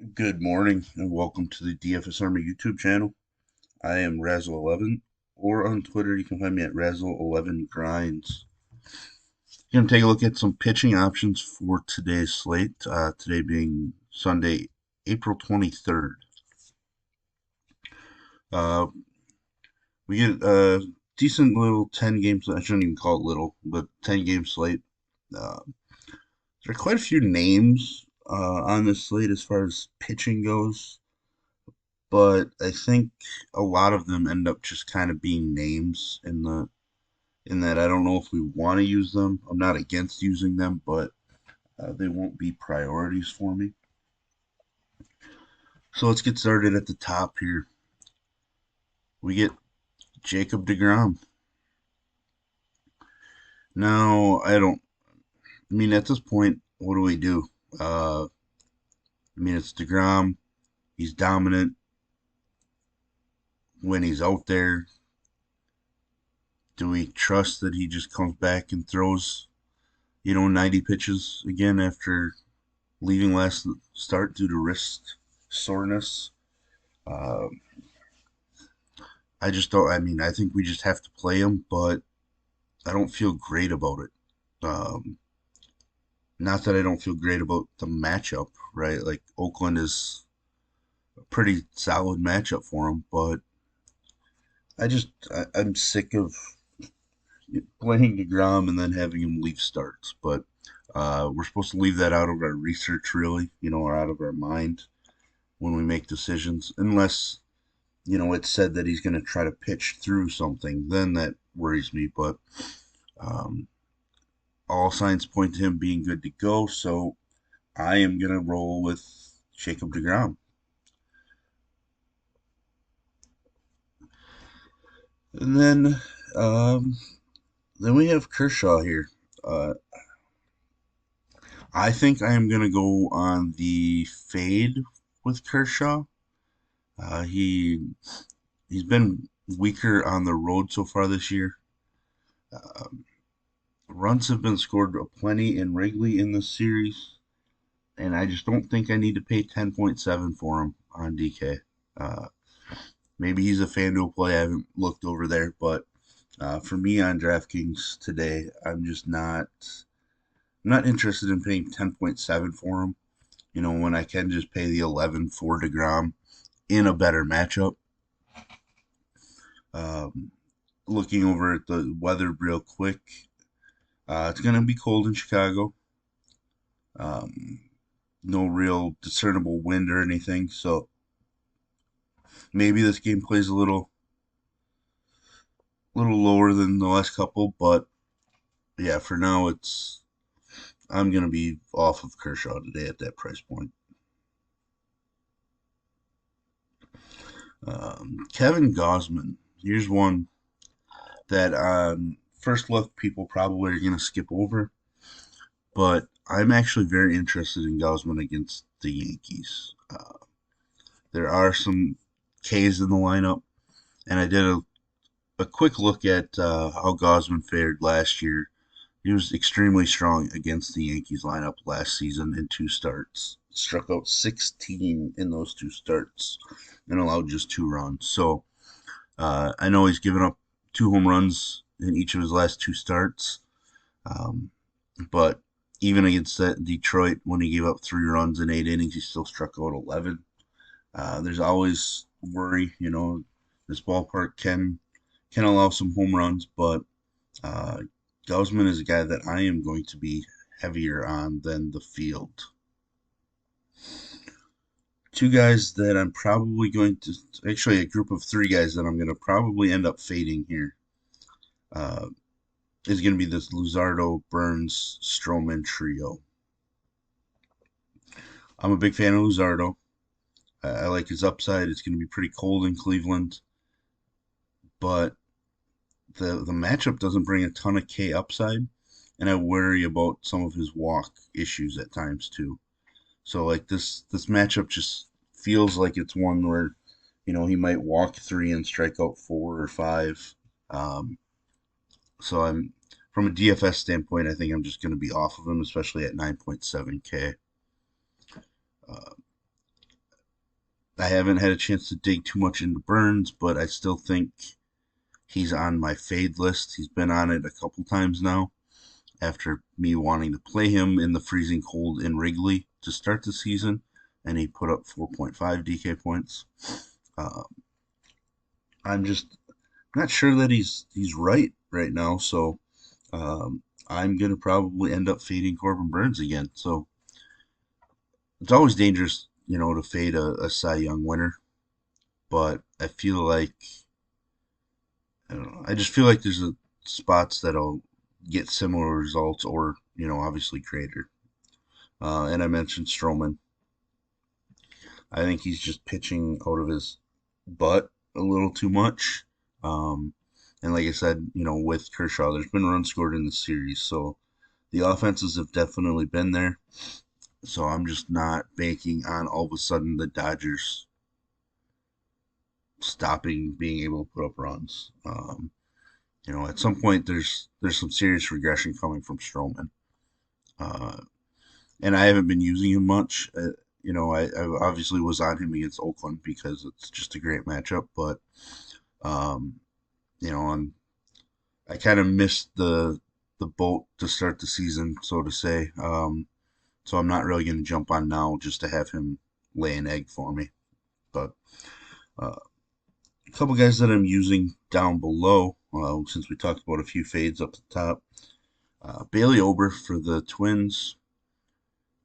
Good morning and welcome to the DFS Army YouTube channel. I am Razzle11, or on Twitter you can find me at Razzle11Grinds. Going to take a look at some pitching options for today's slate, today being Sunday, April 23rd. Uh, we get a decent little 10 games, I shouldn't even call it little, but 10 game slate. Uh, there are quite a few names on this slate as far as pitching goes. But I think a lot of them end up just kind of being names in that I don't know if we want to use them. I'm not against using them, but they won't be priorities for me. So let's get started at the top here. We get Jacob DeGrom. Now I mean, at this point, what do we do? I mean, it's DeGrom. He's dominant when he's out there. Do we trust that he just comes back and throws 90 pitches again after leaving last start due to wrist soreness? Uh, I just don't. I mean, I think we just have to play him, but I don't feel great about it. Um, Not that I don't feel great about the matchup, right? Like Oakland is a pretty solid matchup for him, but I'm sick of playing DeGrom and then having him leave starts. But we're supposed to leave that out of our research, really, or out of our mind when we make decisions, unless it's said that he's going to try to pitch through something. Then that worries me. But um, all signs point to him being good to go. So I am going to roll with Jacob DeGrom. And um, then we have Kershaw here. Uh, I think I am going to go on the fade with Kershaw. Uh, he he's been weaker on the road so far this year. Um, Runs have been scored aplenty in Wrigley in this series, and I just don't think I need to pay 10.7 for him on DK. Uh, Maybe he's a FanDuel play. I haven't looked over there, but for me on DraftKings today, I'm just not interested in paying 10.7 for him. When I can just pay the 11 for DeGrom in a better matchup. Um, Looking over at the weather real quick, it's going to be cold in Chicago. Um, no real discernible wind or anything, so maybe this game plays a little lower than the last couple, but yeah, for now I'm going to be off of Kershaw today at that price point. Kevin Gausman. Here's one that on first look people probably are going to skip over, but I'm actually very interested in Gausman against the Yankees. There are some Ks in the lineup, and I did a quick look at how Gausman fared last year. He was extremely strong against the Yankees lineup last season in two starts. Struck out 16 in those two starts and allowed just 2 runs. So I know he's given up 2 home runs in each of his last two starts. Um, but even against that Detroit, when he gave up 3 runs in 8 innings, he still struck out 11. There's always worry, this ballpark can allow some home runs, but uh, Gausman is a guy that I am going to be heavier on than the field. Two guys that I'm probably going to, actually a group of 3 guys that I'm going to probably end up fading here. Is going to be this Luzardo, Burns, Stroman trio. I'm a big fan of Luzardo. I like his upside. It's going to be pretty cold in Cleveland, but the matchup doesn't bring a ton of K upside, and I worry about some of his walk issues at times too. So like this matchup just feels like it's one where he might walk 3 and strike out 4 or 5. Um, so I'm from a DFS standpoint, I think I'm just going to be off of him, especially at 9.7K. Uh, I haven't had a chance to dig too much into Burns, but I still think he's on my fade list. He's been on it a couple times now after me wanting to play him in the freezing cold in Wrigley to start the season, and he put up 4.5 DK points. Uh, I'm just not sure that he's right now, so I'm gonna probably end up fading Corbin Burns again. So it's always dangerous, to fade a Cy Young winner, but I don't know. I just feel like there's spots that'll get similar results, or obviously greater. And I mentioned Stroman. I think he's just pitching out of his butt a little too much. And like I said, with Kershaw, there's been runs scored in the series, so the offenses have definitely been there. So I'm just not banking on all of a sudden the Dodgers stopping being able to put up runs. At some point there's some serious regression coming from Stroman, uh, and I haven't been using him much. I obviously was on him against Oakland because it's just a great matchup, but um, and I kind of missed the boat to start the season, so to say. So I'm not really going to jump on now just to have him lay an egg for me. But uh, a couple guys that I'm using down below, since we talked about a few fades up the top. Bailey Ober for the Twins.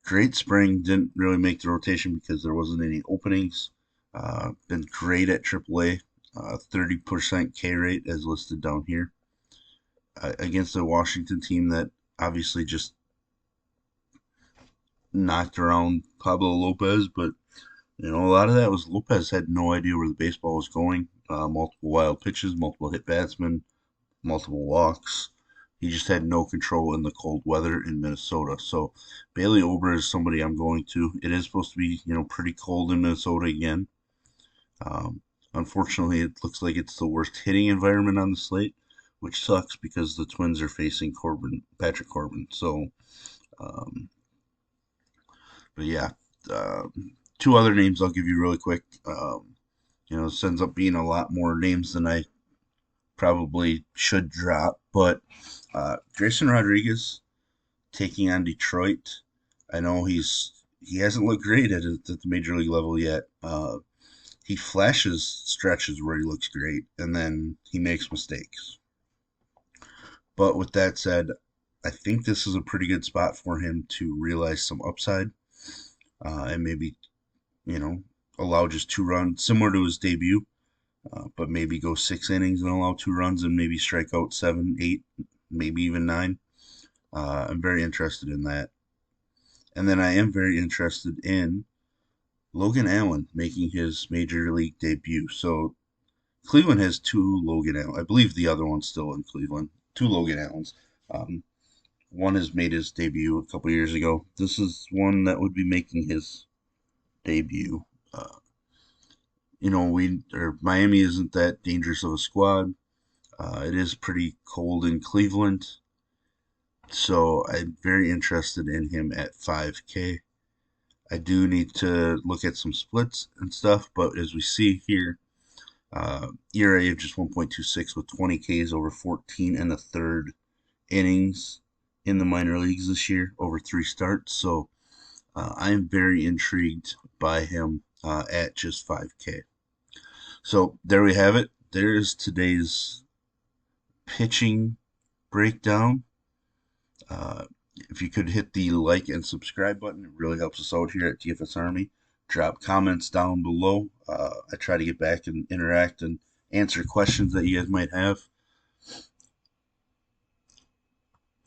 Great spring. Didn't really make the rotation because there wasn't any openings. Been great at AAA. 30% K rate as listed down here. Against a Washington team that obviously just knocked around Pablo Lopez, but a lot of that was Lopez had no idea where the baseball was going. Multiple wild pitches, multiple hit batsmen, multiple walks. He just had no control in the cold weather in Minnesota. So Bailey Ober is somebody I'm going to. It is supposed to be, pretty cold in Minnesota again. Um, Unfortunately, it looks like it's the worst hitting environment on the slate, which sucks because the Twins are facing Patrick Corbin. So, um, but yeah, two other names I'll give you really quick. This ends up being a lot more names than I probably should drop, but Grayson Rodriguez taking on Detroit. I know he hasn't looked great at the major league level yet. He flashes stretches where he looks great, and then he makes mistakes. But with that said, I think this is a pretty good spot for him to realize some upside, and maybe you know allow just 2 runs, similar to his debut, but maybe go 6 innings and allow 2 runs and maybe strike out 7, 8, maybe even 9. I'm very interested in that. And then I am very interested in Logan Allen making his major league debut. So Cleveland has 2 Logan Allen. I believe the other one's still in Cleveland. 2 Logan Allens. Um, One has made his debut a couple years ago. This is one that would be making his debut. Miami isn't that dangerous of a squad. It is pretty cold in Cleveland, so I'm very interested in him at 5K. I do need to look at some splits and stuff, but as we see here, ERA of just 1.26 with 20 Ks over 14 and a third innings in the minor leagues this year over 3 starts. So I'm very intrigued by him at just 5K. So there we have it. There's today's pitching breakdown. If you could hit the like and subscribe button, it really helps us out here at DFS Army. Drop comments down below. I try to get back and interact and answer questions that you guys might have.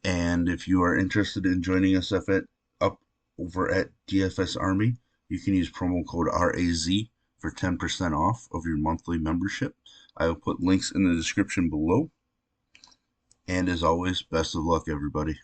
And if you are interested in joining us up over at DFS Army, you can use promo code RAZ for 10% off of your monthly membership. I will put links in the description below. And as always, best of luck, everybody.